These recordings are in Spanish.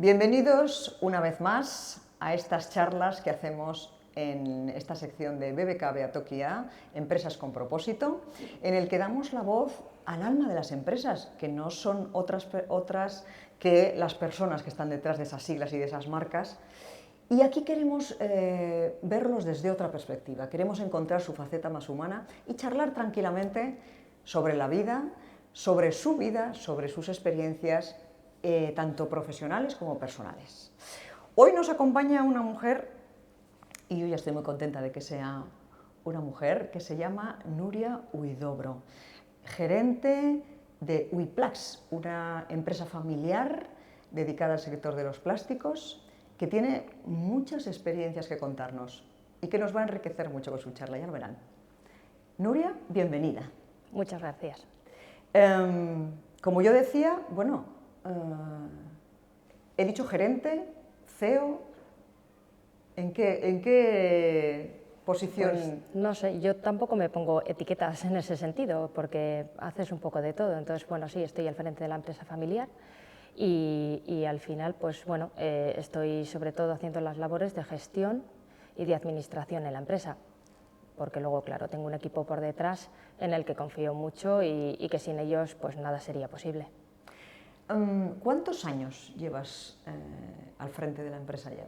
Bienvenidos una vez más a estas charlas que hacemos en esta sección de BBK Beatokia, Empresas con Propósito, en el que damos la voz al alma de las empresas, que no son otras que las personas que están detrás de esas siglas y de esas marcas. Y aquí queremos verlos desde otra perspectiva, queremos encontrar su faceta más humana y charlar tranquilamente sobre la vida, sobre sus experiencias, tanto profesionales como personales. Hoy nos acompaña una mujer, y yo ya estoy muy contenta de que sea una mujer, que se llama Nuria Huidobro, gerente de Huiplax, una empresa familiar dedicada al sector de los plásticos, que tiene muchas experiencias que contarnos y que nos va a enriquecer mucho con su charla, ya lo verán. Nuria, bienvenida. Muchas gracias. Como yo decía, he dicho gerente, CEO, ¿en qué posición? Pues no sé, yo tampoco me pongo etiquetas en ese sentido, porque haces un poco de todo. Entonces, bueno, sí, estoy al frente de la empresa familiar y al final, pues bueno, estoy sobre todo haciendo las labores de gestión y de administración en la empresa, porque luego, claro, tengo un equipo por detrás en el que confío mucho y que sin ellos, pues nada sería posible. ¿Cuántos años llevas al frente de la empresa ya?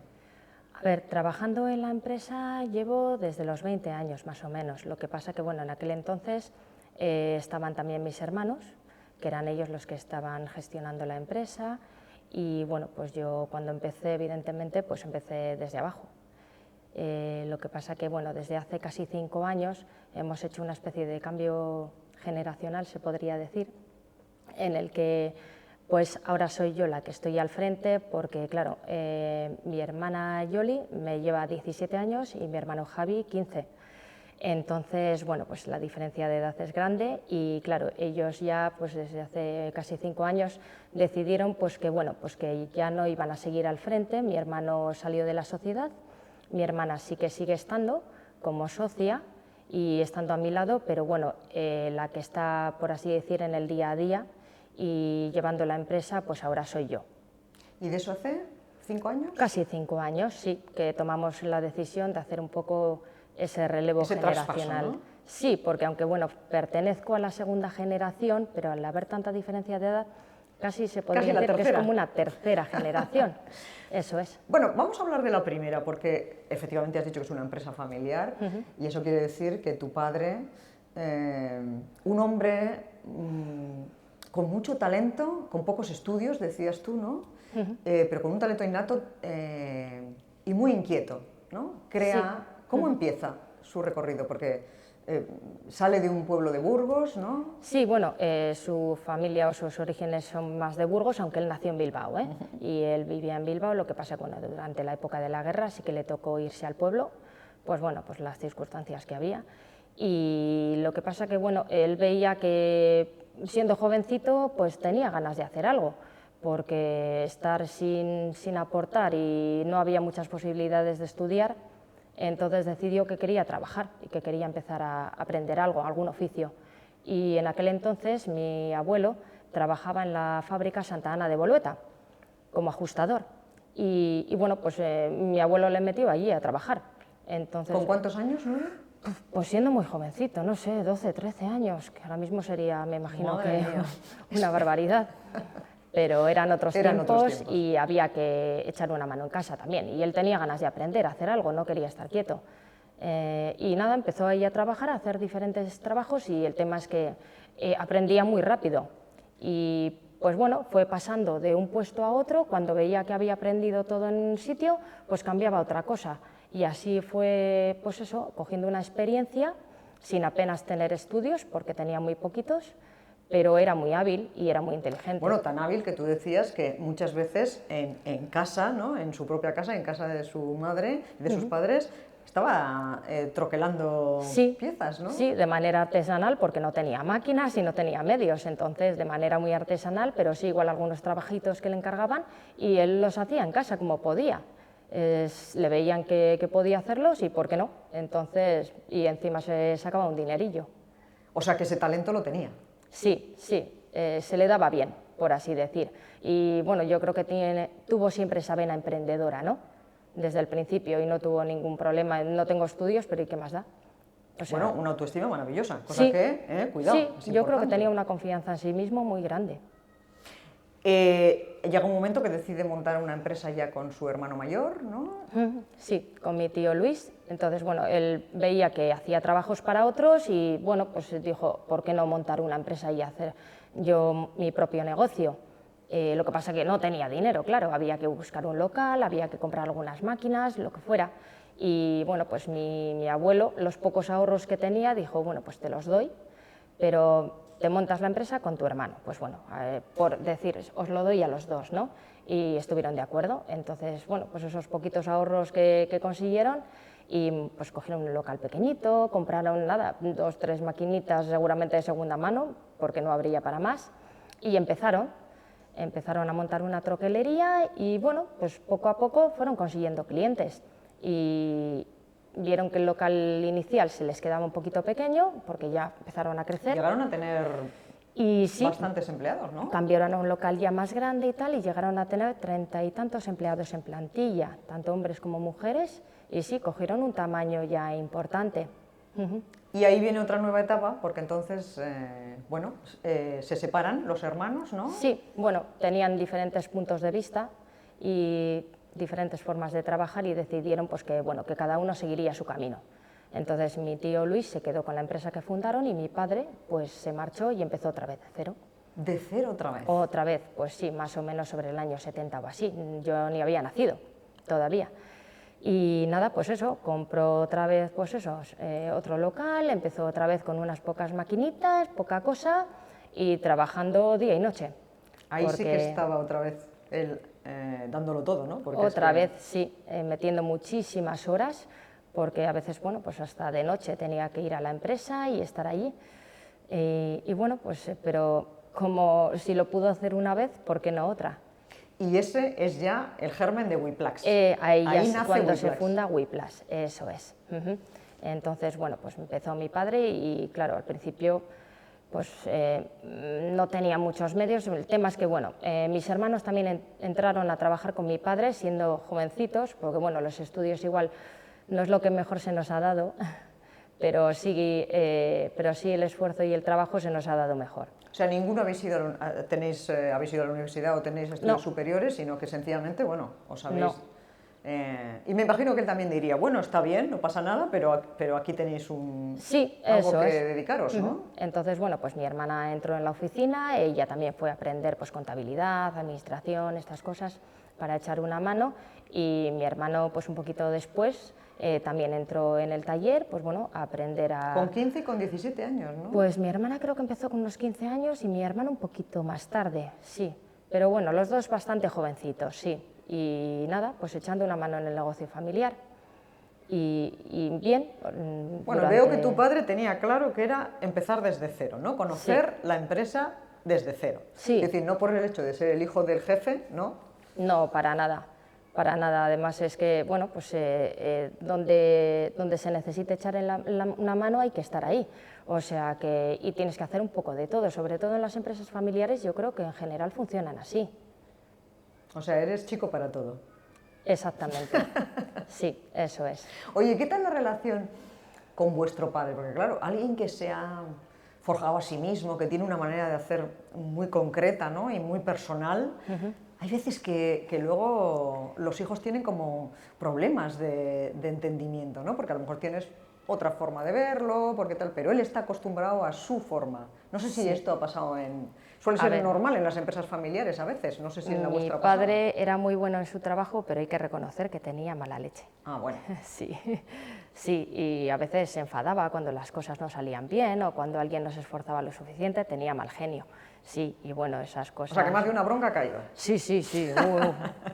A ver, trabajando en la empresa llevo desde los 20 años más o menos. Lo que pasa que, bueno, en aquel entonces estaban también mis hermanos, que eran ellos los que estaban gestionando la empresa, y bueno, pues yo cuando empecé, evidentemente, pues empecé desde abajo. Lo que pasa que, bueno, desde hace casi 5 años hemos hecho una especie de cambio generacional, se podría decir, en el que pues ahora soy yo la que estoy al frente porque, claro, mi hermana Yoli me lleva 17 años y mi hermano Javi 15. Entonces, bueno, pues la diferencia de edad es grande y, claro, ellos ya, pues desde hace casi 5 años decidieron pues que, bueno, pues que ya no iban a seguir al frente. Mi hermano salió de la sociedad, mi hermana sí que sigue estando como socia y estando a mi lado, pero bueno, la que está, por así decir, en el día a día y llevando la empresa, pues ahora soy yo. ¿Y de eso hace 5 años? Casi 5 años, sí, que tomamos la decisión de hacer un poco ese relevo generacional. Traspaso, ¿no? Sí, porque aunque bueno, pertenezco a la segunda generación, pero al haber tanta diferencia de edad, casi se podría decir que es como una tercera generación. Eso es. Bueno, vamos a hablar de la primera, porque efectivamente has dicho que es una empresa familiar, y eso quiere decir que tu padre, un hombre con mucho talento, con pocos estudios, decías tú, ¿no? Pero con un talento innato y muy inquieto, ¿no? Sí. ¿Cómo empieza su recorrido? Porque sale de un pueblo de Burgos, ¿no? Sí, bueno, su familia o sus orígenes son más de Burgos, aunque él nació en Bilbao, y él vivía en Bilbao. Lo que pasa, bueno, durante la época de la guerra sí que le tocó irse al pueblo, pues bueno, pues las circunstancias que había. Y lo que pasa que, bueno, él veía que siendo jovencito, pues tenía ganas de hacer algo, porque estar sin aportar y no había muchas posibilidades de estudiar, entonces decidió que quería trabajar y que quería empezar a aprender algo, algún oficio. Y en aquel entonces mi abuelo trabajaba en la fábrica Santa Ana de Bolueta como ajustador. Y bueno, pues mi abuelo le metió allí a trabajar. Entonces, ¿Con cuántos años, no? Pues siendo muy jovencito, no sé, 12, 13 años, que ahora mismo sería, me imagino que una barbaridad. Pero eran otros tiempos y había que echar una mano en casa también. Y él tenía ganas de aprender, a hacer algo, no quería estar quieto. Y nada, empezó ahí a trabajar, a hacer diferentes trabajos y el tema es que aprendía muy rápido. Y pues bueno, fue pasando de un puesto a otro, cuando veía que había aprendido todo en un sitio, pues cambiaba a otra cosa. Y así fue, pues eso, cogiendo una experiencia, sin apenas tener estudios, porque tenía muy poquitos, pero era muy hábil y era muy inteligente. Bueno, tan hábil que tú decías que muchas veces en casa, ¿no? En su propia casa, en casa de su madre, de sus padres, estaba troquelando piezas, ¿no? Sí, de manera artesanal, porque no tenía máquinas y no tenía medios, entonces de manera muy artesanal, pero sí igual algunos trabajitos que le encargaban y él los hacía en casa como podía. Le veían que podía hacerlos y por qué no, entonces, y encima se sacaba un dinerillo. O sea que ese talento lo tenía. Sí, sí, se le daba bien. por así decir. Y bueno, yo creo que tuvo siempre esa vena emprendedora, ¿no? Desde el principio, y no tuvo ningún problema. No tengo estudios, pero ¿y qué más da? O sea, bueno, una autoestima maravillosa, cosa sí, que, cuidado, sí, es yo creo que importante. tenía una confianza en sí mismo muy grande. Llega un momento que decide montar una empresa ya con su hermano mayor, ¿no? Sí, con mi tío Luis. Entonces, bueno, él veía que hacía trabajos para otros y, bueno, pues dijo, ¿por qué no montar una empresa y hacer yo mi propio negocio? Lo que pasa que no tenía dinero, claro, había que buscar un local, había que comprar algunas máquinas, lo que fuera. Y, bueno, pues mi abuelo, los pocos ahorros que tenía, dijo, bueno, pues te los doy, pero te montas la empresa con tu hermano. Pues bueno, por decir, os lo doy a los dos, ¿no? Y estuvieron de acuerdo. Entonces, bueno, pues esos poquitos ahorros que consiguieron, y pues cogieron un local pequeñito, compraron nada, 2 o 3 maquinitas seguramente de segunda mano, porque no habría para más, y empezaron a montar una troquelería y bueno, pues poco a poco fueron consiguiendo clientes y vieron que el local inicial se les quedaba un poquito pequeño porque ya empezaron a crecer. Llegaron a tener y sí, bastantes empleados, ¿no? Cambiaron a un local ya más grande y tal, y llegaron a tener 30 y tantos empleados en plantilla, tanto hombres como mujeres, y sí, cogieron un tamaño ya importante. Y ahí viene otra nueva etapa, porque entonces, bueno, se separan los hermanos, ¿no? Sí, bueno, tenían diferentes puntos de vista y diferentes formas de trabajar y decidieron pues, que, bueno, que cada uno seguiría su camino. Entonces mi tío Luis se quedó con la empresa que fundaron y mi padre pues, se marchó y empezó otra vez de cero. ¿De cero otra vez? Otra vez, pues sí, más o menos sobre el año 70 o así. Yo ni había nacido todavía. Y nada, pues eso, compró otra vez pues eso, otro local, empezó otra vez con unas pocas maquinitas, poca cosa, y trabajando día y noche. Ahí sí que estaba otra vez él dándolo todo, ¿no? Porque otra vez, sí, metiendo muchísimas horas, porque a veces, bueno, pues hasta de noche tenía que ir a la empresa y estar allí. Y bueno, pues, pero como si lo pudo hacer una vez, ¿por qué no otra? Y ese es ya el germen de Whiplash. Ahí nace cuando Whiplash. se funda Whiplash, eso es. Entonces, bueno, pues empezó mi padre y claro, al principio pues no tenía muchos medios. El tema es que, bueno, mis hermanos también entraron a trabajar con mi padre siendo jovencitos, porque bueno, los estudios igual no es lo que mejor se nos ha dado, pero sí el esfuerzo y el trabajo se nos ha dado mejor. O sea, ninguno habéis ido a la universidad o tenéis estudios superiores, sino que sencillamente, bueno, os habéis... y me imagino que él también diría, bueno, está bien, no pasa nada, pero aquí tenéis algo que dedicaros, ¿no? Entonces, bueno, pues mi hermana entró en la oficina, ella también fue a aprender pues, contabilidad, administración, estas cosas, para echar una mano, y mi hermano, pues un poquito después, también entró en el taller, pues bueno, a aprender a... Con 15 y con 17 años, ¿no? Pues mi hermana creo que empezó con unos 15 años y mi hermano un poquito más tarde, sí. Pero bueno, los dos bastante jovencitos, sí. Y nada, pues echando una mano en el negocio familiar. Y bien. Bueno, veo que tu padre tenía claro que era empezar desde cero, ¿no? Conocer la empresa desde cero. Sí. Es decir, no por el hecho de ser el hijo del jefe, ¿no? No, para nada. Para nada, además es que, bueno, pues donde se necesite echar una mano hay que estar ahí, o sea que, y tienes que hacer un poco de todo, sobre todo en las empresas familiares yo creo que en general funcionan así. O sea, eres chico para todo. Exactamente, sí, eso es. Oye, ¿qué tal la relación con vuestro padre? Porque claro, alguien que se ha forjado a sí mismo, que tiene una manera de hacer muy concreta, ¿no? Y muy personal, hay veces que luego los hijos tienen como problemas de entendimiento, ¿no? Porque a lo mejor tienes otra forma de verlo, porque tal, pero él está acostumbrado a su forma. No sé si esto ha pasado suele ser normal en las empresas familiares a veces, no sé si en la vuestra ha pasado. Mi padre era muy bueno en su trabajo, pero hay que reconocer que tenía mala leche. Ah, bueno. Sí, sí, y a veces se enfadaba cuando las cosas no salían bien o cuando alguien no se esforzaba lo suficiente, tenía mal genio. Sí, y bueno, esas cosas... O sea, que más de una bronca ha caído. Sí,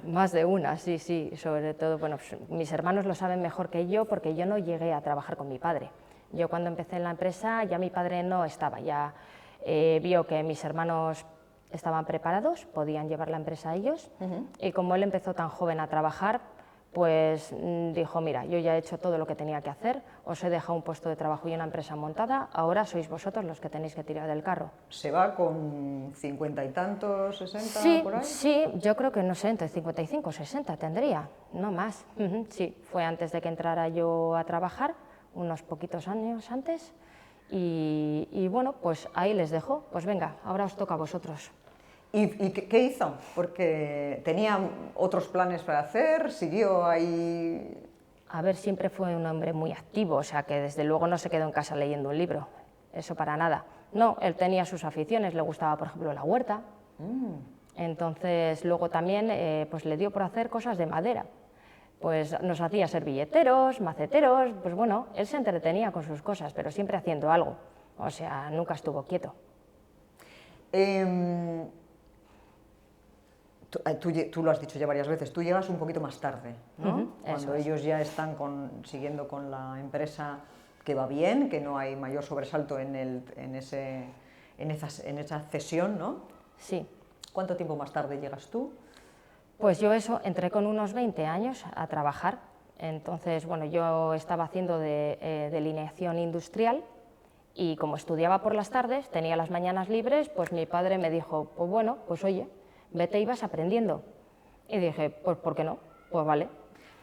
más de una, sí, sobre todo, bueno, pues, mis hermanos lo saben mejor que yo porque yo no llegué a trabajar con mi padre. Yo cuando empecé en la empresa ya mi padre no estaba, ya vio que mis hermanos estaban preparados, podían llevar la empresa a ellos, y como él empezó tan joven a trabajar, pues dijo, mira, yo ya he hecho todo lo que tenía que hacer, os he dejado un puesto de trabajo y una empresa montada, ahora sois vosotros los que tenéis que tirar del carro. ¿Se va con 50 y tantos, 60 Sí, por ahí? sí, yo creo que no sé, entre 55 o 60 tendría, no más. Sí, fue antes de que entrara yo a trabajar, unos poquitos años antes, y bueno, pues ahí les dejo, pues venga, ahora os toca a vosotros. ¿Y qué hizo? Porque tenía otros planes para hacer, siguió ahí... A ver, siempre fue un hombre muy activo, o sea que desde luego no se quedó en casa leyendo un libro, eso para nada. No, él tenía sus aficiones, le gustaba por ejemplo la huerta, entonces luego también pues le dio por hacer cosas de madera. Pues nos hacía servilleteros, maceteros, pues bueno, él se entretenía con sus cosas, pero siempre haciendo algo, o sea, nunca estuvo quieto. Tú lo has dicho ya varias veces, tú llegas un poquito más tarde, ¿no? Cuando es. ellos ya están siguiendo con la empresa que va bien, que no hay mayor sobresalto en esa cesión, ¿no? Sí. ¿Cuánto tiempo más tarde llegas tú? Pues yo entré con unos 20 años a trabajar, entonces bueno, yo estaba haciendo de delineación industrial y como estudiaba por las tardes, tenía las mañanas libres, pues mi padre me dijo, pues bueno, pues oye, vete y vas aprendiendo. Y dije, pues ¿por qué no? Pues vale.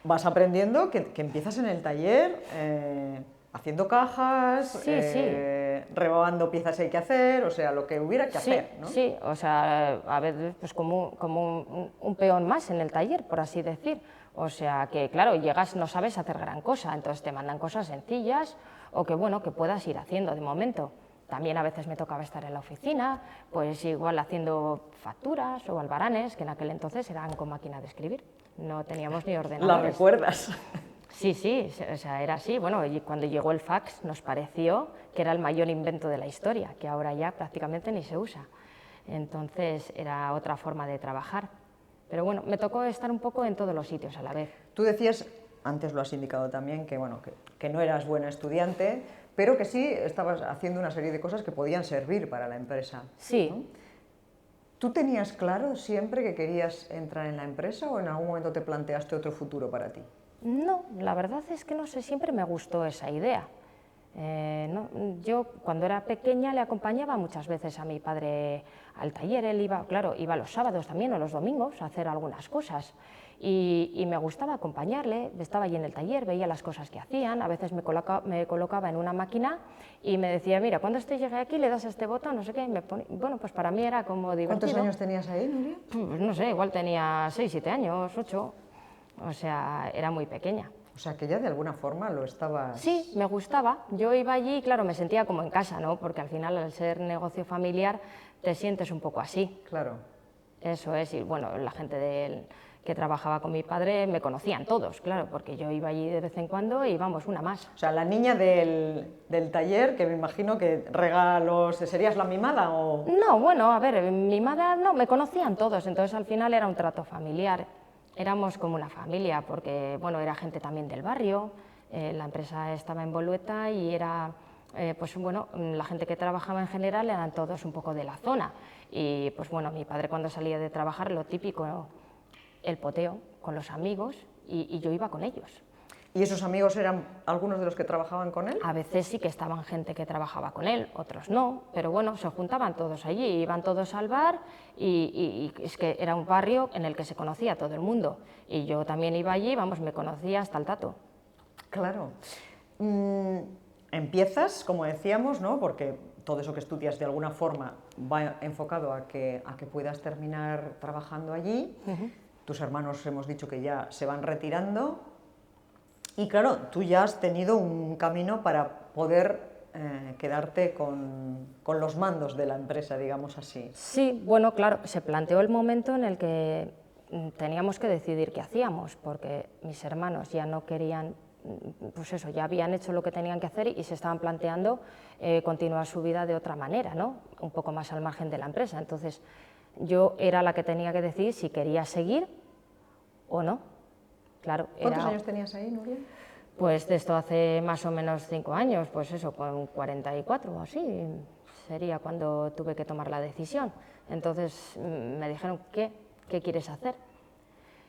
Vas aprendiendo que empiezas en el taller haciendo cajas, Sí. rebobando piezas que hay que hacer, o sea, lo que hubiera que hacer, ¿no? Sí, o sea, a veces pues como un peón más en el taller, por así decir. O sea, que claro, llegas, no sabes hacer gran cosa, entonces te mandan cosas sencillas o que bueno, que puedas ir haciendo de momento. También a veces me tocaba estar en la oficina, pues igual haciendo facturas o albaranes, que en aquel entonces eran con máquina de escribir, no teníamos ni ordenadores. ¿La recuerdas? Sí, o sea, era así. Bueno, y cuando llegó el fax nos pareció que era el mayor invento de la historia, que ahora ya prácticamente ni se usa. Entonces era otra forma de trabajar. Pero bueno, me tocó estar un poco en todos los sitios a la vez. Tú decías, antes lo has indicado también, que, bueno, que no eras buena estudiante, pero que sí estabas haciendo una serie de cosas que podían servir para la empresa. Sí. ¿No? ¿Tú tenías claro siempre que querías entrar en la empresa o en algún momento te planteaste otro futuro para ti? No, la verdad es que no sé, siempre me gustó esa idea. Yo cuando era pequeña le acompañaba muchas veces a mi padre al taller, él iba, claro, iba los sábados también o los domingos a hacer algunas cosas y me gustaba acompañarle, estaba allí en el taller, veía las cosas que hacían, a veces me colocaba en una máquina y me decía, mira, cuando llegue aquí le das a este botón, no sé qué, bueno, pues para mí era como divertido. ¿Cuántos años tenías ahí, Nuria? Pues no sé, igual tenía 6, 7 años, 8, o sea, era muy pequeña. O sea, que ya de alguna forma lo estabas... Sí, me gustaba. Yo iba allí y claro, me sentía como en casa, ¿no? Porque al final, al ser negocio familiar, te sientes un poco así. Claro. Eso es, y bueno, la gente que trabajaba con mi padre me conocían todos, claro, porque yo iba allí de vez en cuando y vamos, una más. O sea, la niña del taller, que me imagino que regalos... ¿Serías la mimada o...? No, bueno, a ver, mimada no, me conocían todos, entonces al final era un trato familiar. Éramos como una familia, porque bueno, era gente también del barrio, la empresa estaba en Bolueta y era, pues bueno, la gente que trabajaba en general eran todos un poco de la zona. Y pues bueno, mi padre cuando salía de trabajar, lo típico, el poteo con los amigos y yo iba con ellos. ¿Y esos amigos eran algunos de los que trabajaban con él? A veces sí que estaban gente que trabajaba con él, otros no, pero bueno, se juntaban todos allí, iban todos al bar y es que era un barrio en el que se conocía todo el mundo. Y yo también iba allí, vamos, me conocía hasta el tato. Claro. Empiezas, como decíamos, ¿no? Porque todo eso que estudias de alguna forma va enfocado a que puedas terminar trabajando allí. Tus hermanos hemos dicho que ya se van retirando. Y claro, tú ya has tenido un camino para poder quedarte con los mandos de la empresa, digamos así. Sí, bueno, claro, se planteó el momento en el que teníamos que decidir qué hacíamos, porque mis hermanos ya no querían, pues eso, ya habían hecho lo que tenían que hacer y se estaban planteando continuar su vida de otra manera, ¿no? Un poco más al margen de la empresa. Entonces, yo era la que tenía que decidir si quería seguir o no. Claro, ¿Cuántos años tenías ahí, Nuria? Pues de esto hace más o menos 5 años, pues eso, con 44 o así, sería cuando tuve que tomar la decisión. Entonces me dijeron, ¿qué quieres hacer?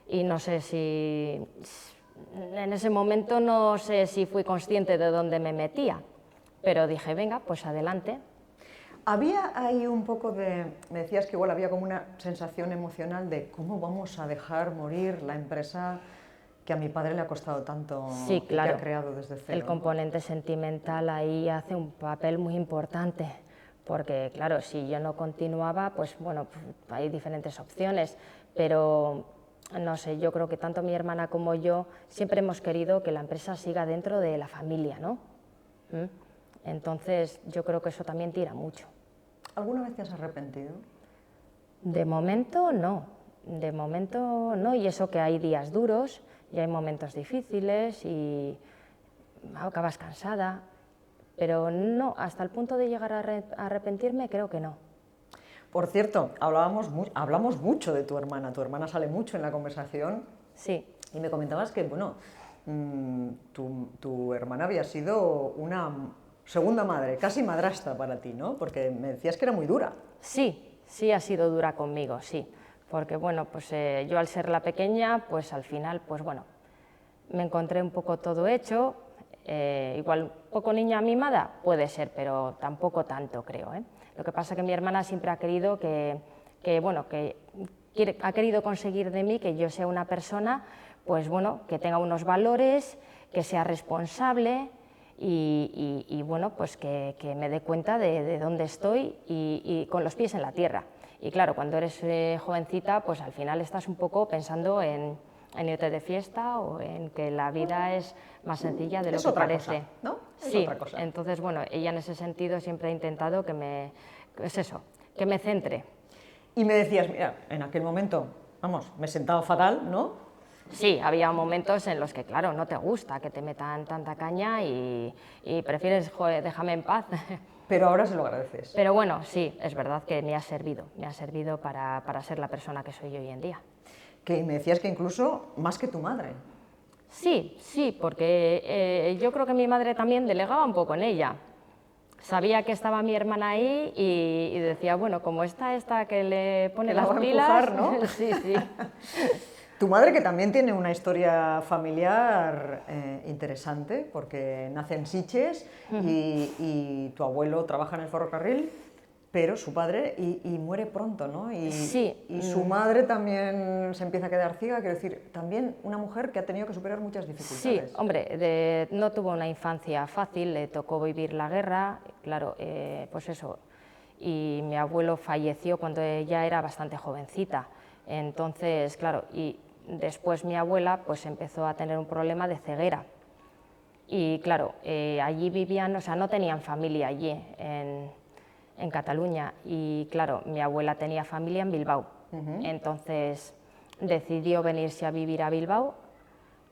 Y no sé si en ese momento no sé si fui consciente de dónde me metía, pero dije, venga, pues adelante. Había ahí un poco de, me decías que igual había como una sensación emocional de cómo vamos a dejar morir la empresa que a mi padre le ha costado tanto Sí, y claro, que ha creado desde cero. el componente sentimental ahí hace un papel muy importante, porque claro, si yo no continuaba, pues bueno, hay diferentes opciones, pero no sé, yo creo que tanto mi hermana como yo siempre hemos querido que la empresa siga dentro de la familia, ¿no? Entonces yo creo que eso también tira mucho. ¿Alguna vez te has arrepentido? De momento no, y eso que hay días duros y hay momentos difíciles y acabas cansada, pero no, hasta el punto de llegar a arrepentirme creo que no. Por cierto, hablamos mucho de tu hermana sale mucho en la conversación. Sí. Y me comentabas que, bueno, tu hermana había sido una segunda madre, casi madrastra para ti, ¿no? Porque me decías que era muy dura. Sí ha sido dura conmigo, sí, porque bueno, pues yo al ser la pequeña, pues al final, pues bueno, me encontré un poco todo hecho, igual un poco niña mimada, puede ser, pero tampoco tanto, creo, ¿eh? Lo que pasa es que mi hermana siempre ha querido ha querido conseguir de mí que yo sea una persona, pues bueno, que tenga unos valores, que sea responsable y bueno, pues que me dé cuenta de dónde estoy y con los pies en la tierra. Y claro, cuando eres jovencita, pues al final estás un poco pensando en irte de fiesta o en que la vida es más sencilla de lo que parece. Cosa, ¿no? Es sí, otra cosa. entonces bueno, ella en ese sentido siempre ha intentado que me centre. Y me decías, mira, en aquel momento, vamos, me sentaba fatal, ¿no? Sí, había momentos en los que, claro, no te gusta que te metan tanta caña y prefieres, joder, déjame en paz. Pero ahora se lo agradeces. Pero bueno, sí, es verdad que me ha servido para ser la persona que soy hoy en día. Que me decías que incluso más que tu madre. Sí, porque yo creo que mi madre también delegaba un poco en ella. Sabía que estaba mi hermana ahí y decía, bueno, como esta que le pone las pilas, empujar, ¿no? Sí. Tu madre, que también tiene una historia familiar interesante, porque nace en Sitges y tu abuelo trabaja en el ferrocarril, pero su padre y muere pronto, ¿no? Y su madre también se empieza a quedar ciega, quiero decir, también una mujer que ha tenido que superar muchas dificultades. Sí, hombre, no tuvo una infancia fácil, le tocó vivir la guerra, claro, pues eso, y mi abuelo falleció cuando ella era bastante jovencita, entonces, claro, y después mi abuela pues empezó a tener un problema de ceguera y claro, allí vivían, o sea, no tenían familia allí en Cataluña y claro, mi abuela tenía familia en Bilbao, entonces decidió venirse a vivir a Bilbao.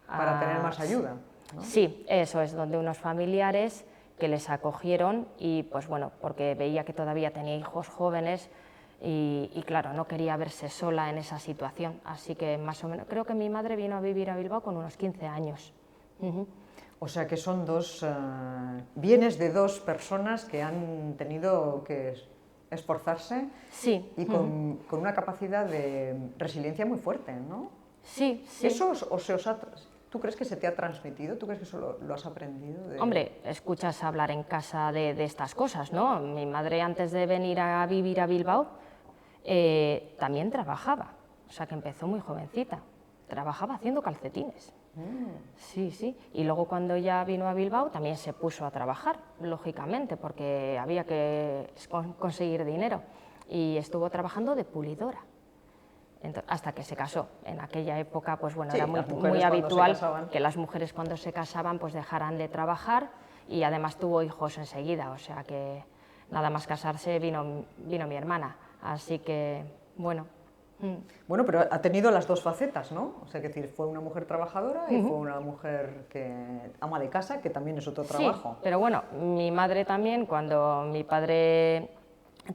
Para tener más ayuda, ¿no? Sí, eso es, donde unos familiares que les acogieron y pues bueno, porque veía que todavía tenía hijos jóvenes y claro, no quería verse sola en esa situación, así que más o menos, creo que mi madre vino a vivir a Bilbao con unos 15 años. O sea que son bienes de dos personas que han tenido que esforzarse y con una capacidad de resiliencia muy fuerte, ¿no? Sí. ¿Eso tú crees que se te ha transmitido? ¿Tú crees que eso lo has aprendido? Hombre, escuchas hablar en casa de estas cosas, ¿no? Mi madre antes de venir a vivir a Bilbao también trabajaba, o sea que empezó muy jovencita, trabajaba haciendo calcetines. Sí, y luego cuando ya vino a Bilbao también se puso a trabajar, lógicamente, porque había que conseguir dinero y estuvo trabajando de pulidora. Hasta que se casó. En aquella época, pues bueno, sí, era muy habitual que las mujeres cuando se casaban pues dejaran de trabajar y además tuvo hijos enseguida, o sea que nada más casarse vino mi hermana, así que bueno. Bueno, pero ha tenido las dos facetas, ¿no? O sea, que decir, fue una mujer trabajadora y fue una mujer ama de casa, que también es otro trabajo. Sí, pero bueno, mi madre también, cuando mi padre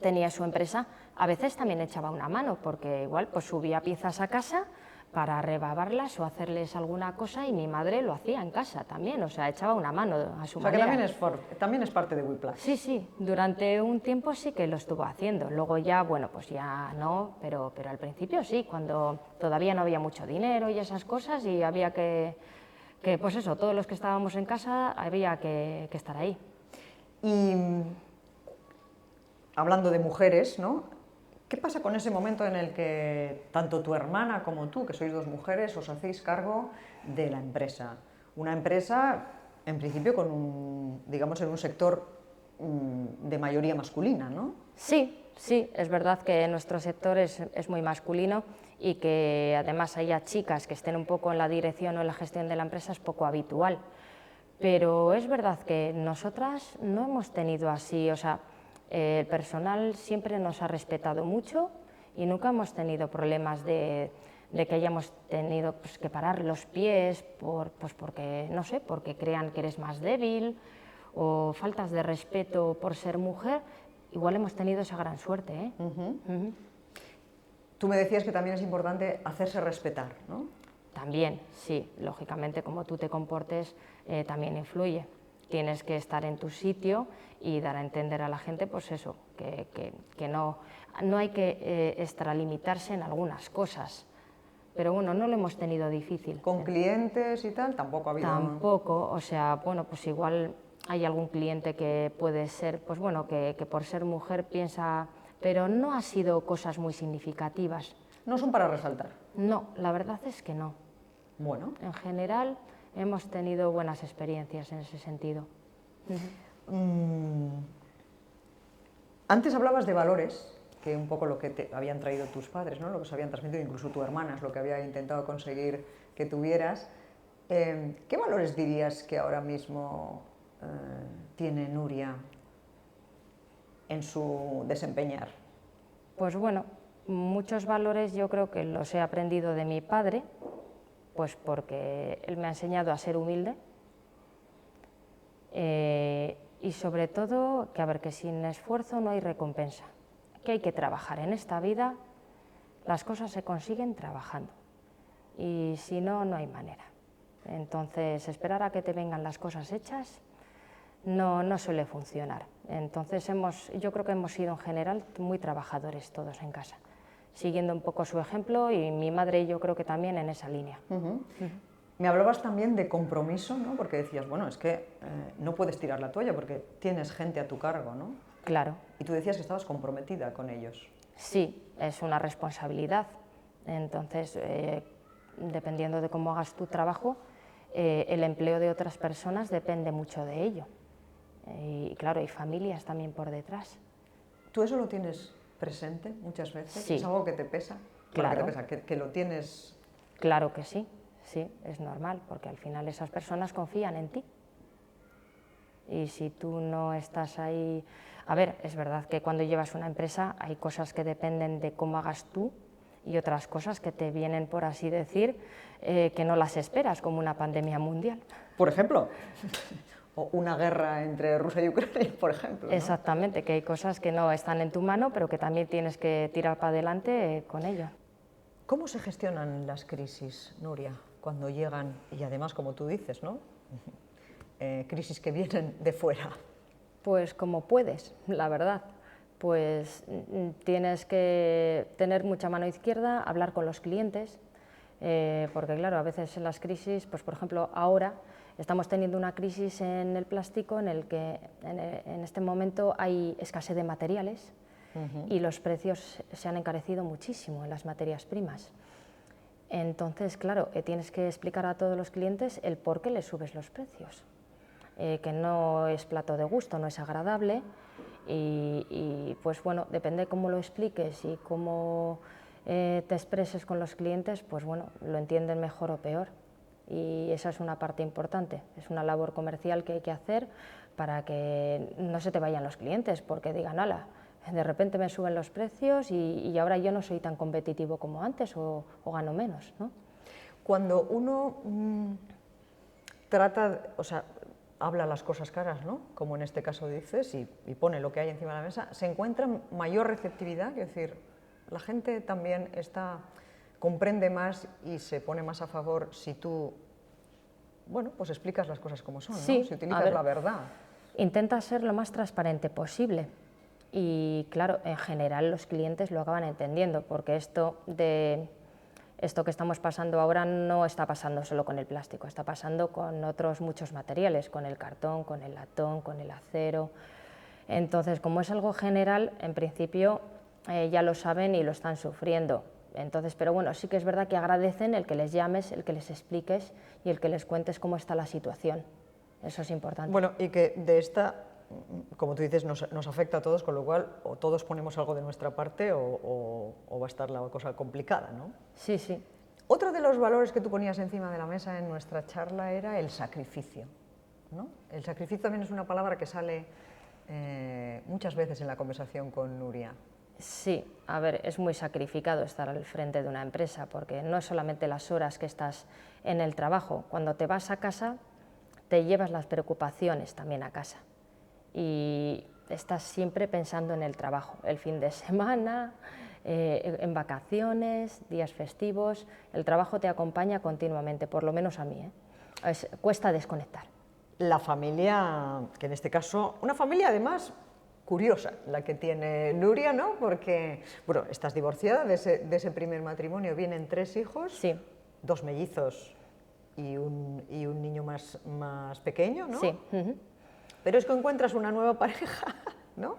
tenía su empresa, a veces también echaba una mano, porque igual pues subía piezas a casa para rebabarlas o hacerles alguna cosa y mi madre lo hacía en casa también, o sea, echaba una mano a su manera. O sea, que también es parte de Whiplash. Sí, durante un tiempo sí que lo estuvo haciendo, luego ya, bueno, pues ya no, pero al principio sí, cuando todavía no había mucho dinero y esas cosas y había que que pues eso, todos los que estábamos en casa había que estar ahí. Y hablando de mujeres, ¿no? ¿Qué pasa con ese momento en el que tanto tu hermana como tú, que sois dos mujeres, os hacéis cargo de la empresa? Una empresa, en principio, digamos, en un sector de mayoría masculina, ¿no? Sí, sí, es verdad que nuestro sector es muy masculino y que además haya chicas que estén un poco en la dirección o en la gestión de la empresa es poco habitual. Pero es verdad que nosotras no hemos tenido así, o sea, el personal siempre nos ha respetado mucho y nunca hemos tenido problemas de que hayamos tenido pues, que parar los pies pues porque, no sé, porque crean que eres más débil o faltas de respeto por ser mujer. Igual hemos tenido esa gran suerte, ¿eh? Tú me decías que también es importante hacerse respetar, ¿no? También, sí, lógicamente como tú te comportes también influye. Tienes que estar en tu sitio y dar a entender a la gente, pues eso, que no hay que extralimitarse en algunas cosas. Pero bueno, no lo hemos tenido difícil. ¿Con clientes y tal? Tampoco ha habido... Tampoco, o sea, bueno, pues igual hay algún cliente que puede ser, pues bueno, que por ser mujer piensa, pero no ha sido cosas muy significativas. ¿No son para resaltar? No, la verdad es que no. Bueno. En general hemos tenido buenas experiencias en ese sentido. Antes hablabas de valores, que un poco lo que te habían traído tus padres, ¿no? Lo que os habían transmitido, incluso tu hermana, es lo que había intentado conseguir que tuvieras. ¿Qué valores dirías que ahora mismo tiene Nuria en su desempeñar? Pues bueno, muchos valores yo creo que los he aprendido de mi padre, pues porque él me ha enseñado a ser humilde y sobre todo que, a ver, que sin esfuerzo no hay recompensa, que hay que trabajar en esta vida, las cosas se consiguen trabajando y si no, no hay manera. Entonces, esperar a que te vengan las cosas hechas no suele funcionar. Entonces, yo creo que hemos sido en general muy trabajadores todos en casa, siguiendo un poco su ejemplo y mi madre yo creo que también en esa línea. Me hablabas también de compromiso, ¿no? Porque decías, bueno, es que no puedes tirar la toalla porque tienes gente a tu cargo, ¿no? Claro. Y tú decías que estabas comprometida con ellos. Sí, es una responsabilidad. Entonces, dependiendo de cómo hagas tu trabajo, el empleo de otras personas depende mucho de ello. Y claro, hay familias también por detrás. ¿Tú eso lo tienes presente muchas veces? Sí. ¿Es algo que te pesa? Claro. Bueno, ¿que te pesa? ¿Que lo tienes? Claro que sí, sí, es normal, porque al final esas personas confían en ti. Y si tú no estás ahí... A ver, es verdad que cuando llevas una empresa hay cosas que dependen de cómo hagas tú y otras cosas que te vienen, por así decir, que no las esperas, como una pandemia mundial. Por ejemplo, o una guerra entre Rusia y Ucrania, por ejemplo, ¿no? Exactamente, que hay cosas que no están en tu mano, pero que también tienes que tirar para adelante con ello. ¿Cómo se gestionan las crisis, Nuria, cuando llegan, y además, como tú dices, ¿no? Crisis que vienen de fuera? Pues como puedes, la verdad. Pues tienes que tener mucha mano izquierda, hablar con los clientes, porque claro, a veces en las crisis, pues por ejemplo ahora estamos teniendo una crisis en el plástico en el que en este momento hay escasez de materiales y los precios se han encarecido muchísimo en las materias primas. Entonces, claro, tienes que explicar a todos los clientes el por qué les subes los precios. Que no es plato de gusto, no es agradable y pues bueno, depende cómo lo expliques y cómo te expreses con los clientes, pues bueno, lo entienden mejor o peor y esa es una parte importante, es una labor comercial que hay que hacer para que no se te vayan los clientes porque digan, ala, de repente me suben los precios y ahora yo no soy tan competitivo como antes o gano menos, ¿no? Cuando uno trata, o sea, habla las cosas claras, ¿no? Como en este caso dices, y pone lo que hay encima de la mesa, ¿se encuentra mayor receptividad? Es decir, la gente también comprende más y se pone más a favor si tú, bueno, pues explicas las cosas como son, ¿no? Sí, Si utilizas la verdad. Intenta ser lo más transparente posible y claro, en general los clientes lo acaban entendiendo, porque esto de Esto que estamos pasando ahora no está pasando solo con el plástico, está pasando con otros muchos materiales, con el cartón, con el latón, con el acero. Entonces, como es algo general, en principio ya lo saben y lo están sufriendo. Entonces, pero bueno, sí que es verdad que agradecen el que les llames, el que les expliques y el que les cuentes cómo está la situación. Eso es importante. Bueno, y que de esta, como tú dices, nos afecta a todos, con lo cual o todos ponemos algo de nuestra parte o va a estar la cosa complicada, ¿no? Sí, sí. Otro de los valores que tú ponías encima de la mesa en nuestra charla era el sacrificio, ¿no? El sacrificio también es una palabra que sale muchas veces en la conversación con Nuria. Sí, a ver, es muy sacrificado estar al frente de una empresa, porque no es solamente las horas que estás en el trabajo, cuando te vas a casa te llevas las preocupaciones también a casa y estás siempre pensando en el trabajo, el fin de semana, en vacaciones, días festivos, el trabajo te acompaña continuamente, por lo menos a mí, cuesta desconectar. La familia, que en este caso, una familia además curiosa, la que tiene Nuria, ¿no? Porque, bueno, estás divorciada de ese primer matrimonio, vienen 3 hijos, sí. 2 mellizos y un niño más pequeño, ¿no? Sí. Pero es que encuentras una nueva pareja, ¿no?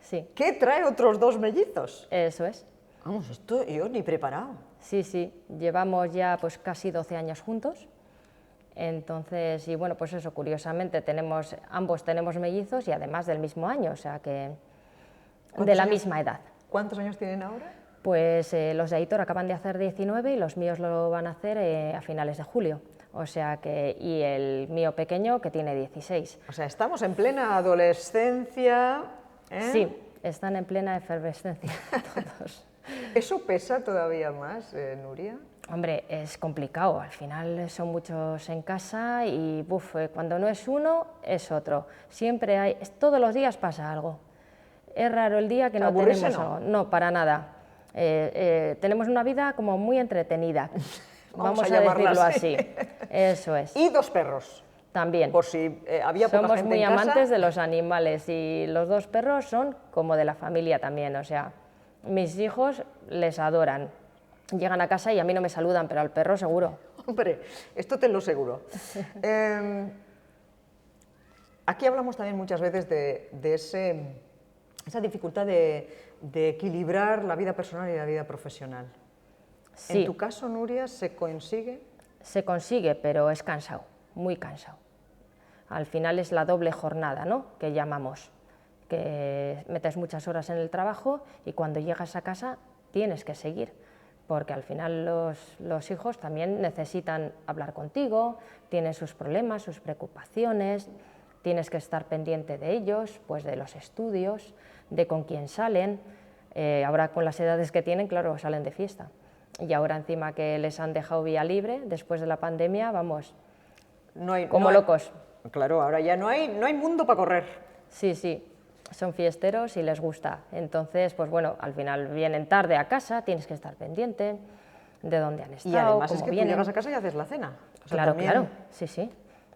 Sí. ¿Qué trae otros 2 mellizos? Eso es. Vamos, esto yo ni preparado. Sí, sí, llevamos ya pues casi 12 años juntos. Entonces, y bueno, pues eso, curiosamente, ambos tenemos mellizos y además del mismo año, o sea que de la misma edad. ¿Cuántos años tienen ahora? Pues los de Aitor acaban de hacer 19 y los míos lo van a hacer a finales de julio. O sea que, y el mío pequeño que tiene 16. O sea, estamos en plena adolescencia, ¿eh? Sí, están en plena efervescencia todos. ¿Eso pesa todavía más, Nuria? Hombre, es complicado, al final son muchos en casa y cuando no es uno, es otro. Siempre hay, todos los días pasa algo. Es raro el día que no tenemos algo. No, para nada. Tenemos una vida como muy entretenida, vamos a decirlo así. Eso es. Y 2 perros. También. Por si había poca Somos gente muy en casa. amantes de los animales y los 2 perros son como de la familia también, o sea, mis hijos les adoran. Llegan a casa y a mí no me saludan, pero al perro seguro. Hombre, esto te lo aseguro. Aquí hablamos también muchas veces de esa dificultad de equilibrar la vida personal y la vida profesional. Sí. ¿En tu caso, Nuria, se consigue? Se consigue, pero es cansado, muy cansado. Al final es la doble jornada, ¿no?, que llamamos, que metes muchas horas en el trabajo y cuando llegas a casa tienes que seguir, porque al final los hijos también necesitan hablar contigo, tienen sus problemas, sus preocupaciones, tienes que estar pendiente de ellos, pues de los estudios, de con quién salen. Ahora con las edades que tienen, claro, salen de fiesta. Y ahora encima que les han dejado vía libre, después de la pandemia, vamos, como locos. Claro, ahora ya no hay mundo para correr. Sí, sí, son fiesteros y les gusta. Entonces, pues bueno, al final vienen tarde a casa, tienes que estar pendiente de dónde han estado, y además es que vienen. Tú llegas a casa y haces la cena. O sea, claro, también... claro, sí, sí,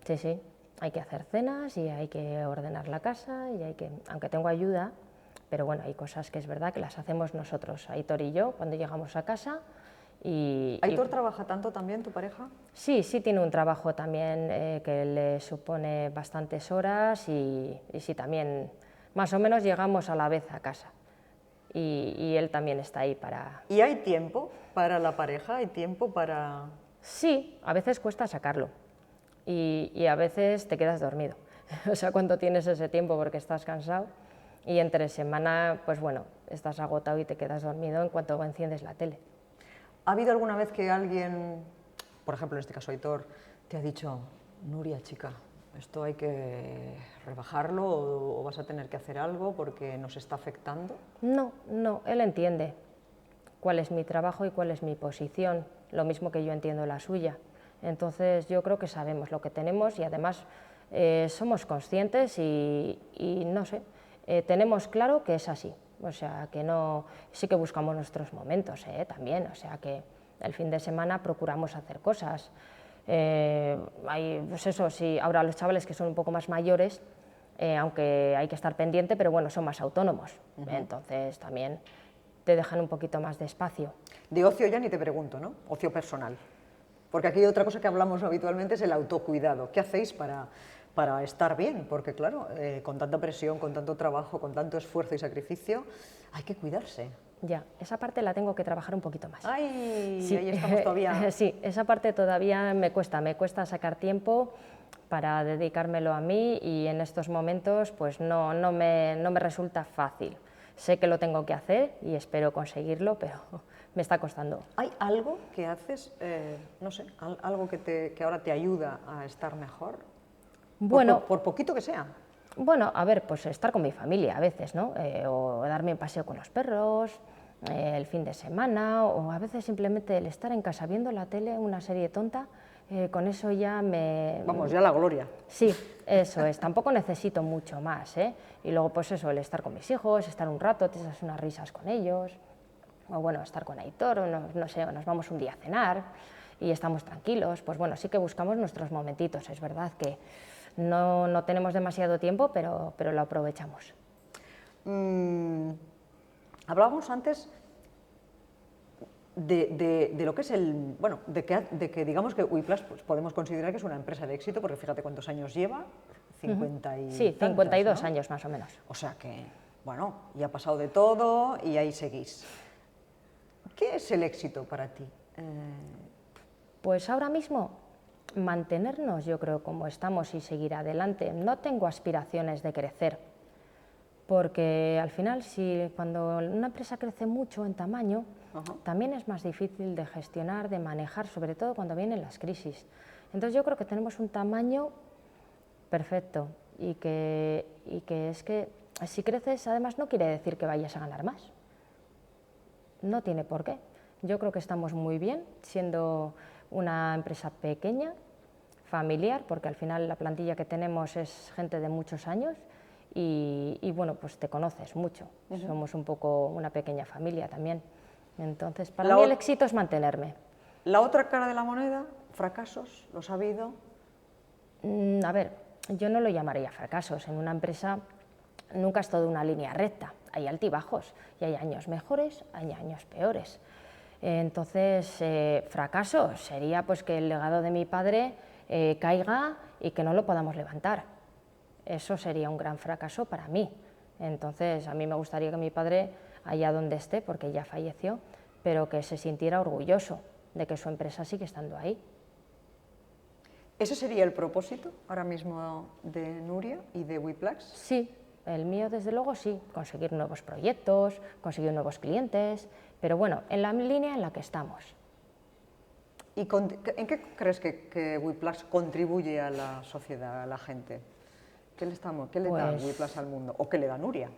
sí, sí. Hay que hacer cenas y hay que ordenar la casa y hay que, aunque tengo ayuda, pero bueno, hay cosas que es verdad que las hacemos nosotros, Aitor y yo, cuando llegamos a casa. ¿Aitor trabaja tanto también, tu pareja? Sí, sí tiene un trabajo también que le supone bastantes horas y sí también, más o menos llegamos a la vez a casa y él también está ahí para... ¿Y hay tiempo para la pareja? ¿Hay tiempo para...? Sí, a veces cuesta sacarlo y a veces te quedas dormido, o sea, cuando tienes ese tiempo porque estás cansado y entre semana, pues bueno, estás agotado y te quedas dormido en cuanto enciendes la tele. ¿Ha habido alguna vez que alguien, por ejemplo en este caso Aitor, te ha dicho, Nuria, chica, esto hay que rebajarlo o vas a tener que hacer algo porque nos está afectando? No, no, él entiende cuál es mi trabajo y cuál es mi posición, lo mismo que yo entiendo la suya. Entonces yo creo que sabemos lo que tenemos y además somos conscientes y no sé, tenemos claro que es así. O sea, que no, sí que buscamos nuestros momentos también, o sea, que el fin de semana procuramos hacer cosas. Pues eso, sí, ahora los chavales que son un poco más mayores, aunque hay que estar pendiente, pero bueno, son más autónomos, entonces también te dejan un poquito más de espacio. De ocio ya ni te pregunto, ¿no? Ocio personal. Porque aquí otra cosa que hablamos habitualmente es el autocuidado. ¿Qué hacéis para estar bien? Porque claro, con tanta presión, con tanto trabajo, con tanto esfuerzo y sacrificio, hay que cuidarse. Ya, esa parte la tengo que trabajar un poquito más. ¡Ay! Sí, Ahí estamos todavía. sí, esa parte todavía me cuesta sacar tiempo para dedicármelo a mí y en estos momentos pues no me resulta fácil. Sé que lo tengo que hacer y espero conseguirlo, pero me está costando. ¿Hay algo que haces, no sé, algo que ahora te ayuda a estar mejor? Bueno, Por poquito que sea. Bueno, a ver, pues estar con mi familia a veces, ¿no? O darme un paseo con los perros, el fin de semana, o a veces simplemente el estar en casa viendo la tele, una serie tonta, con eso ya me... Vamos, ya la gloria. Sí, eso es, tampoco necesito mucho más, ¿eh? Y luego pues eso, el estar con mis hijos, estar un rato, te echas unas risas con ellos, o bueno, estar con Aitor, o no sé, o nos vamos un día a cenar y estamos tranquilos, pues bueno, sí que buscamos nuestros momentitos, es verdad que no tenemos demasiado tiempo, pero lo aprovechamos. Hablábamos antes de lo que es el... Bueno, de que digamos que Whiplash pues, podemos considerar que es una empresa de éxito, porque fíjate cuántos años lleva, 50 y Sí, tantos, 52 ¿no? años más o menos. O sea que, bueno, ya ha pasado de todo y ahí seguís. ¿Qué es el éxito para ti? Pues ahora mismo mantenernos, yo creo, como estamos y seguir adelante. No tengo aspiraciones de crecer, porque al final, cuando una empresa crece mucho en tamaño, también es más difícil de gestionar, de manejar, sobre todo cuando vienen las crisis. Entonces yo creo que tenemos un tamaño perfecto y que es que si creces, además no quiere decir que vayas a ganar más. No tiene por qué. Yo creo que estamos muy bien siendo una empresa pequeña, familiar, porque al final la plantilla que tenemos es gente de muchos años y bueno, pues te conoces mucho. Somos un poco una pequeña familia también. Entonces, para mí el éxito es mantenerme. La otra cara de la moneda, fracasos, ¿los ha habido? A ver, yo no lo llamaría fracasos. En una empresa nunca es todo una línea recta. Hay altibajos y hay años mejores, hay años peores. Entonces, fracaso sería pues que el legado de mi padre caiga y que no lo podamos levantar. Eso sería un gran fracaso para mí. Entonces, a mí me gustaría que mi padre, allá donde esté, porque ya falleció, pero que se sintiera orgulloso de que su empresa sigue estando ahí. ¿Ese sería el propósito ahora mismo de Nuria y de Whiplash? Sí, el mío desde luego sí, conseguir nuevos proyectos, conseguir nuevos clientes, pero bueno, en la línea en la que estamos. ¿Y en qué crees que Whiplash contribuye a la sociedad, a la gente? ¿Qué le da Whiplash al mundo? ¿O qué le da Nuria?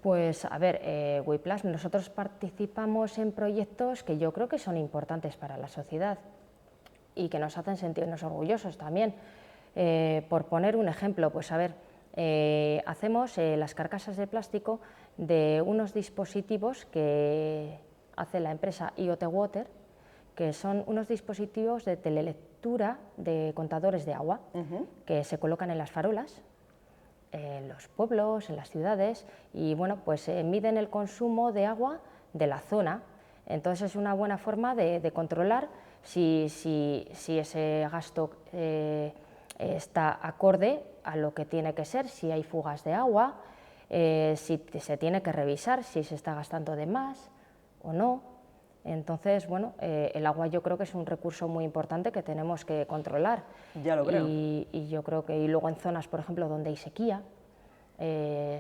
Pues a ver, Whiplash, nosotros participamos en proyectos que yo creo que son importantes para la sociedad y que nos hacen sentirnos orgullosos también. Por poner un ejemplo, pues a ver, hacemos las carcasas de plástico de unos dispositivos que hace la empresa IoT Water, que son unos dispositivos de telelectura de contadores de agua que se colocan en las farolas, en los pueblos, en las ciudades, y bueno, pues miden el consumo de agua de la zona. Entonces es una buena forma de controlar si ese gasto está acorde a lo que tiene que ser, si hay fugas de agua, si se tiene que revisar si se está gastando de más o no. Entonces, bueno, el agua yo creo que es un recurso muy importante que tenemos que controlar. Ya lo creo. Y yo creo que, y luego en zonas, por ejemplo, donde hay sequía,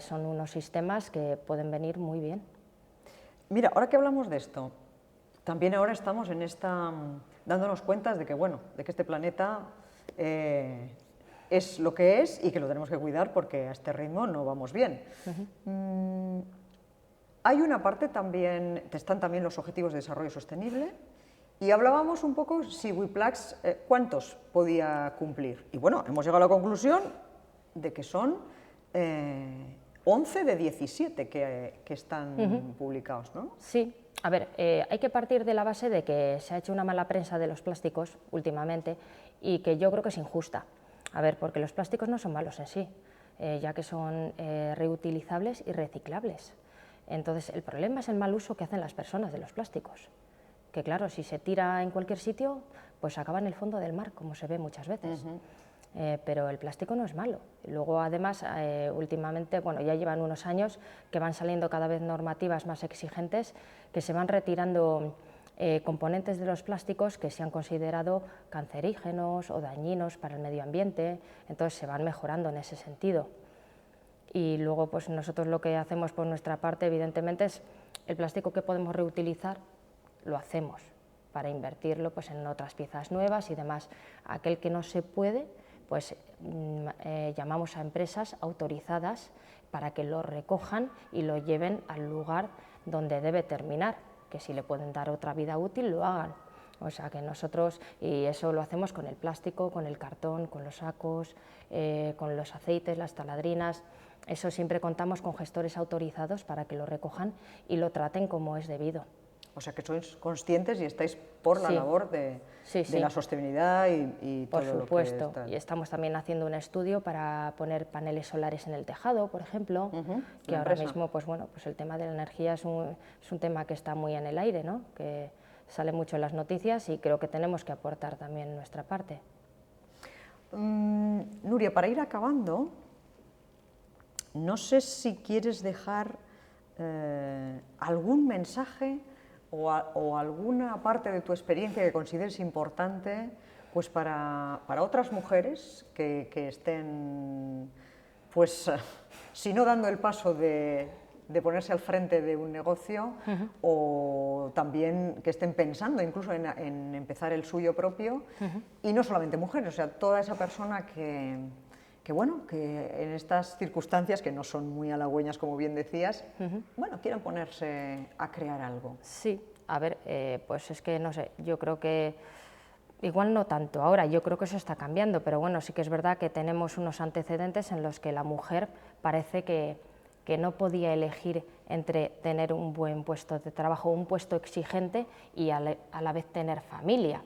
son unos sistemas que pueden venir muy bien. Mira, ahora que hablamos de esto, también ahora estamos en dándonos cuenta de que, bueno, de que este planeta es lo que es y que lo tenemos que cuidar porque a este ritmo no vamos bien. Hay una parte también, están también los Objetivos de Desarrollo Sostenible, y hablábamos un poco si Whiplash cuántos podía cumplir. Y bueno, hemos llegado a la conclusión de que son 11 de 17 que están publicados, ¿no? Sí, a ver, hay que partir de la base de que se ha hecho una mala prensa de los plásticos últimamente y que yo creo que es injusta. A ver, porque los plásticos no son malos en sí, ya que son reutilizables y reciclables. Entonces, el problema es el mal uso que hacen las personas de los plásticos, que claro, si se tira en cualquier sitio, pues acaba en el fondo del mar, como se ve muchas veces. Pero el plástico no es malo. Luego, además, últimamente, bueno, ya llevan unos años que van saliendo cada vez normativas más exigentes, que se van retirando componentes de los plásticos que se han considerado cancerígenos o dañinos para el medio ambiente, entonces se van mejorando en ese sentido. Y luego, pues nosotros lo que hacemos por nuestra parte, evidentemente, es el plástico que podemos reutilizar, lo hacemos para invertirlo pues, en otras piezas nuevas y demás. Aquel que no se puede, pues llamamos a empresas autorizadas para que lo recojan y lo lleven al lugar donde debe terminar, que si le pueden dar otra vida útil, lo hagan. O sea que nosotros, y eso lo hacemos con el plástico, con el cartón, con los sacos, con los aceites, las taladrinas, eso siempre contamos con gestores autorizados para que lo recojan y lo traten como es debido. O sea que sois conscientes y estáis por la labor de la sostenibilidad y todo lo que... Por supuesto, y estamos también haciendo un estudio para poner paneles solares en el tejado, por ejemplo, que ahora mismo, pues bueno, pues el tema de la energía es un tema que está muy en el aire, ¿no? Que sale mucho en las noticias y creo que tenemos que aportar también nuestra parte. Nuria, para ir acabando, no sé si quieres dejar algún mensaje o alguna parte de tu experiencia que consideres importante pues para otras mujeres que estén, pues, si no dando el paso de ponerse al frente de un negocio, o también que estén pensando incluso en empezar el suyo propio, y no solamente mujeres, o sea, toda esa persona que bueno, que en estas circunstancias, que no son muy halagüeñas, como bien decías, bueno, quieran ponerse a crear algo. Sí, a ver, pues es que no sé, yo creo que igual no tanto ahora, yo creo que eso está cambiando, pero bueno, sí que es verdad que tenemos unos antecedentes en los que la mujer parece que no podía elegir entre tener un buen puesto de trabajo, un puesto exigente y a la vez tener familia.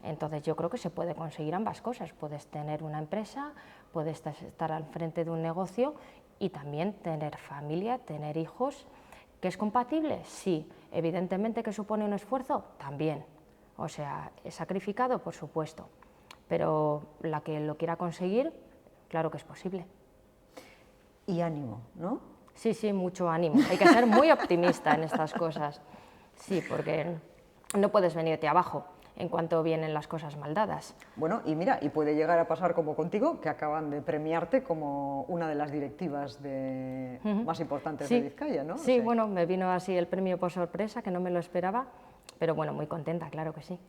Entonces yo creo que se puede conseguir ambas cosas, puedes tener una empresa, puedes estar al frente de un negocio y también tener familia, tener hijos. ¿Que es compatible? Sí. Evidentemente que supone un esfuerzo, también. O sea, ¿es sacrificado? Por supuesto. Pero la que lo quiera conseguir, claro que es posible. Y ánimo, ¿no? Sí, sí, mucho ánimo. Hay que ser muy optimista en estas cosas. Sí, porque no puedes venirte abajo en cuanto vienen las cosas mal dadas. Bueno, y mira, y puede llegar a pasar como contigo, que acaban de premiarte como una de las directivas más importantes de Vizcaya, ¿no? Sí, bueno, me vino así el premio por sorpresa, que no me lo esperaba, pero bueno, muy contenta, claro que sí.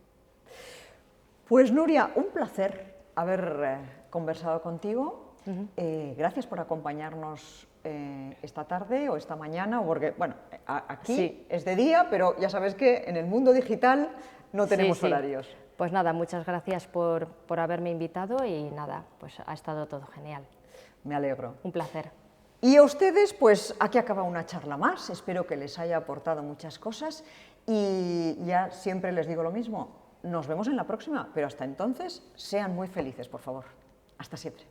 Pues Nuria, un placer haber conversado contigo. Gracias por acompañarnos esta tarde o esta mañana, porque, bueno, aquí es de día, pero ya sabes que en el mundo digital no tenemos horarios. Pues nada, muchas gracias por haberme invitado y nada, pues ha estado todo genial. Me alegro. Un placer. Y a ustedes, pues aquí acaba una charla más, espero que les haya aportado muchas cosas y ya siempre les digo lo mismo, nos vemos en la próxima, pero hasta entonces sean muy felices, por favor. Hasta siempre.